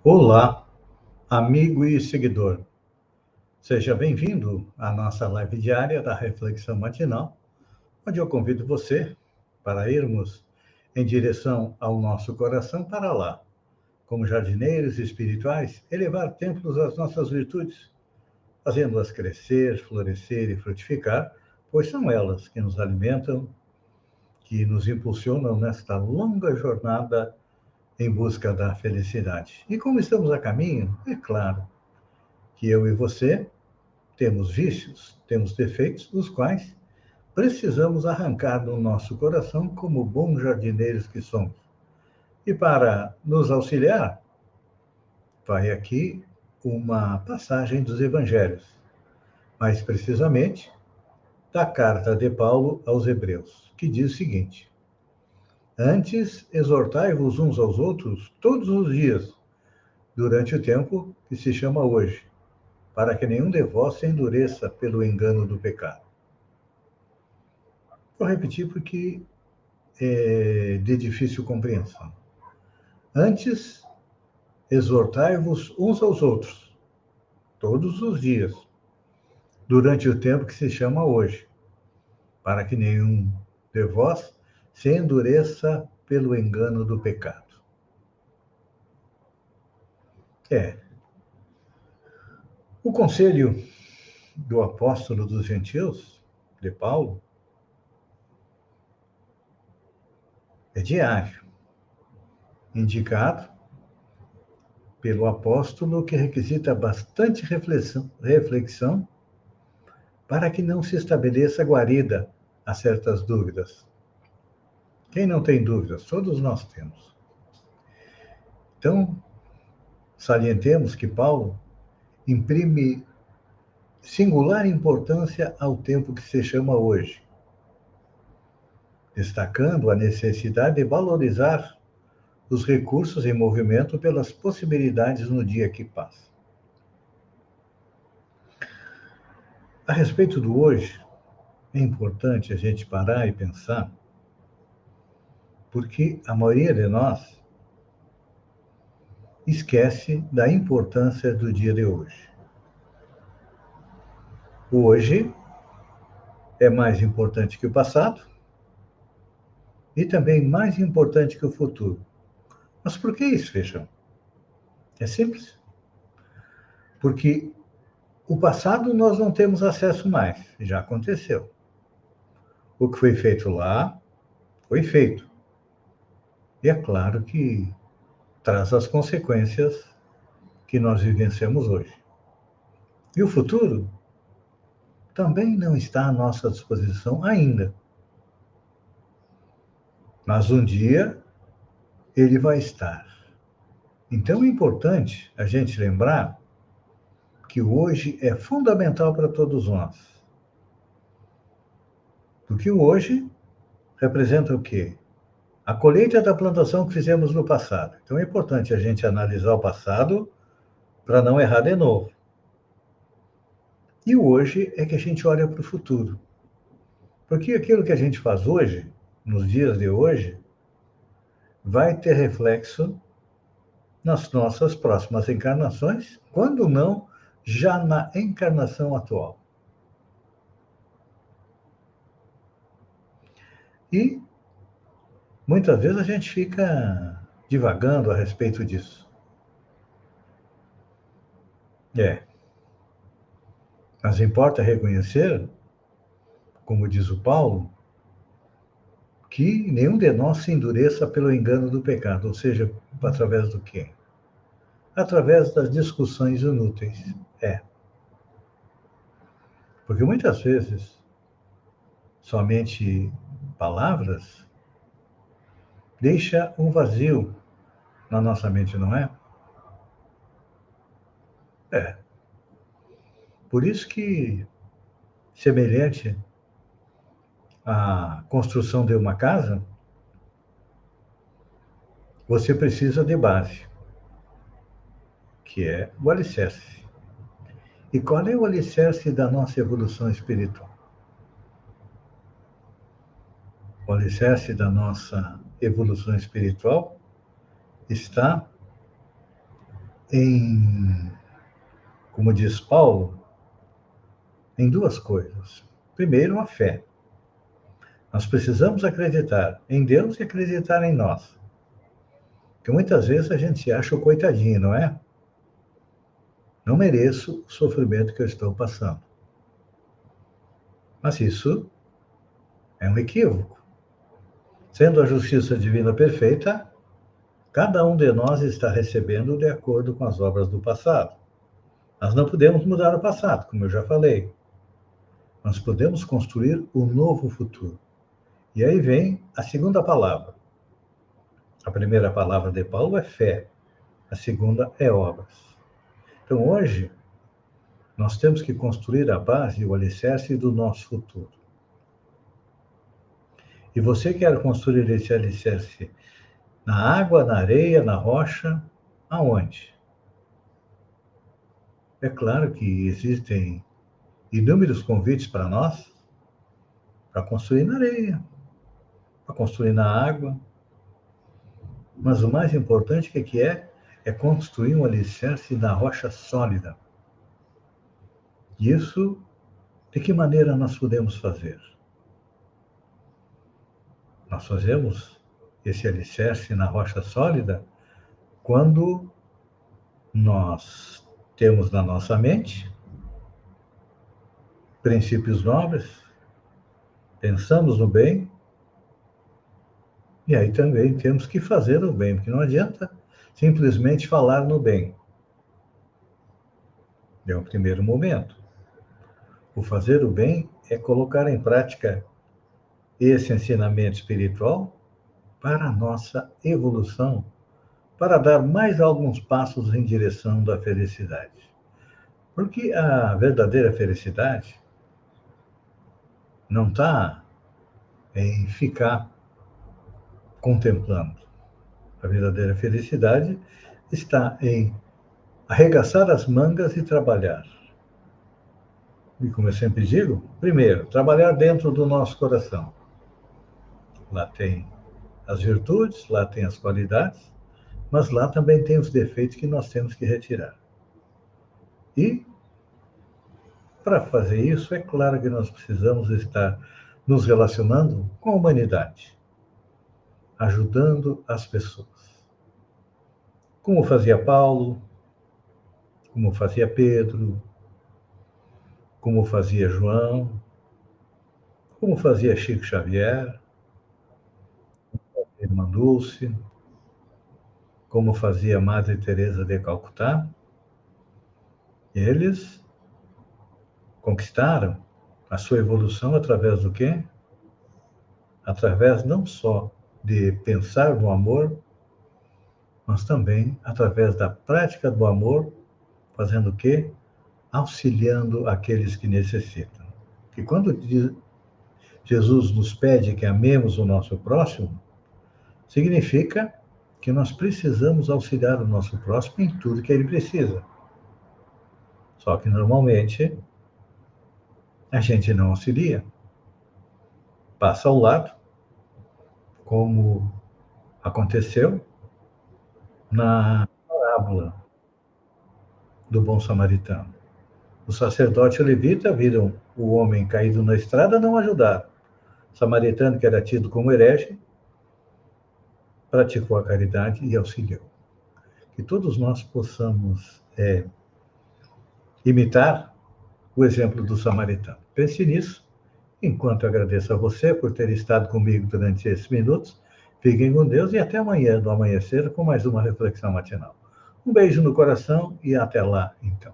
Olá, amigo e seguidor. Seja bem-vindo à nossa live diária da Reflexão Matinal, onde eu convido você para irmos em direção ao nosso coração para lá, como jardineiros espirituais, elevar templos às nossas virtudes, fazendo-as crescer, florescer e frutificar, pois são elas que nos alimentam, que nos impulsionam nesta longa jornada em busca da felicidade. E como estamos a caminho, é claro que eu e você temos vícios, temos defeitos, os quais precisamos arrancar do nosso coração como bons jardineiros que somos. E para nos auxiliar, vai aqui uma passagem dos Evangelhos, mais precisamente da carta de Paulo aos Hebreus, que diz o seguinte: Antes exortai-vos uns aos outros todos os dias, durante o tempo que se chama hoje, para que nenhum de vós se endureça pelo engano do pecado. Vou repetir porque é de difícil compreensão. Antes, exortai-vos uns aos outros, todos os dias, durante o tempo que se chama hoje, para que nenhum de vós se endureça pelo engano do pecado. É. O conselho do apóstolo dos gentios, de Paulo, é diário, indicado pelo apóstolo que requisita bastante reflexão para que não se estabeleça guarida a certas dúvidas. Quem não tem dúvidas? Todos nós temos. Então, salientemos que Paulo imprime singular importância ao tempo que se chama hoje, destacando a necessidade de valorizar os recursos em movimento pelas possibilidades no dia que passa. A respeito do hoje, é importante a gente parar e pensar, porque a maioria de nós esquece da importância do dia de hoje. O hoje é mais importante que o passado e também mais importante que o futuro. Mas por que isso, Feijão? É simples. Porque o passado nós não temos acesso mais, já aconteceu. O que foi feito lá, foi feito. E é claro que traz as consequências que nós vivenciamos hoje. E o futuro também não está à nossa disposição ainda. Mas um dia ele vai estar. Então é importante a gente lembrar que hoje é fundamental para todos nós. Porque o hoje representa o quê? A colheita da plantação que fizemos no passado. Então é importante a gente analisar o passado para não errar de novo. E o hoje é que a gente olha para o futuro. Porque aquilo que a gente faz hoje, nos dias de hoje, vai ter reflexo nas nossas próximas encarnações, quando não, já na encarnação atual. E muitas vezes a gente fica divagando a respeito disso. É. Mas importa reconhecer, como diz o Paulo, que nenhum de nós se endureça pelo engano do pecado, ou seja, através do quê? Através das discussões inúteis. É. Porque muitas vezes somente palavras deixa um vazio na nossa mente, não é? É. Por isso que, semelhante à construção de uma casa, você precisa de base, que é o alicerce. E qual é o alicerce da nossa evolução espiritual? O alicerce da nossa evolução espiritual está como diz Paulo, em duas coisas. Primeiro, a fé. Nós precisamos acreditar em Deus e acreditar em nós. Porque muitas vezes a gente se acha o coitadinho, não é? Não mereço o sofrimento que eu estou passando. Mas isso é um equívoco. Sendo a justiça divina perfeita, cada um de nós está recebendo de acordo com as obras do passado. Nós não podemos mudar o passado, como eu já falei. Nós podemos construir o novo futuro. E aí vem a segunda palavra. A primeira palavra de Paulo é fé. A segunda é obras. Então, hoje, nós temos que construir a base e o alicerce do nosso futuro. E você quer construir esse alicerce na água, na areia, na rocha, aonde? É claro que existem inúmeros convites para nós para construir na areia, para construir na água. Mas o mais importante que é construir um alicerce na rocha sólida. E isso, de que maneira nós podemos fazer? Nós fazemos esse alicerce na rocha sólida quando nós temos na nossa mente princípios nobres, pensamos no bem, e aí também temos que fazer o bem, porque não adianta simplesmente falar no bem. É o primeiro momento. O fazer o bem é colocar em prática esse ensinamento espiritual para a nossa evolução, para dar mais alguns passos em direção da felicidade. Porque a verdadeira felicidade não está em ficar contemplando. A verdadeira felicidade está em arregaçar as mangas e trabalhar. E como eu sempre digo, primeiro, trabalhar dentro do nosso coração. Lá tem as virtudes, lá tem as qualidades, mas lá também tem os defeitos que nós temos que retirar. E, para fazer isso, é claro que nós precisamos estar nos relacionando com a humanidade, ajudando as pessoas. Como fazia Paulo, como fazia Pedro, como fazia João, como fazia Chico Xavier, Irmã Dulce, como fazia Madre Teresa de Calcutá. Eles conquistaram a sua evolução através do quê? Através não só de pensar no amor, mas também através da prática do amor, fazendo o quê? Auxiliando aqueles que necessitam. E quando Jesus nos pede que amemos o nosso próximo, significa que nós precisamos auxiliar o nosso próximo em tudo que ele precisa. Só que, normalmente, a gente não auxilia. Passa ao lado, como aconteceu na parábola do bom samaritano. O sacerdote e o levita viram o homem caído na estrada, não ajudaram. O samaritano, que era tido como herege, praticou a caridade e auxiliou. Que todos nós possamos imitar o exemplo do samaritano. Pense nisso, enquanto eu agradeço a você por ter estado comigo durante esses minutos. Fiquem com Deus e até amanhã, no amanhecer, com mais uma reflexão matinal. Um beijo no coração e até lá, então.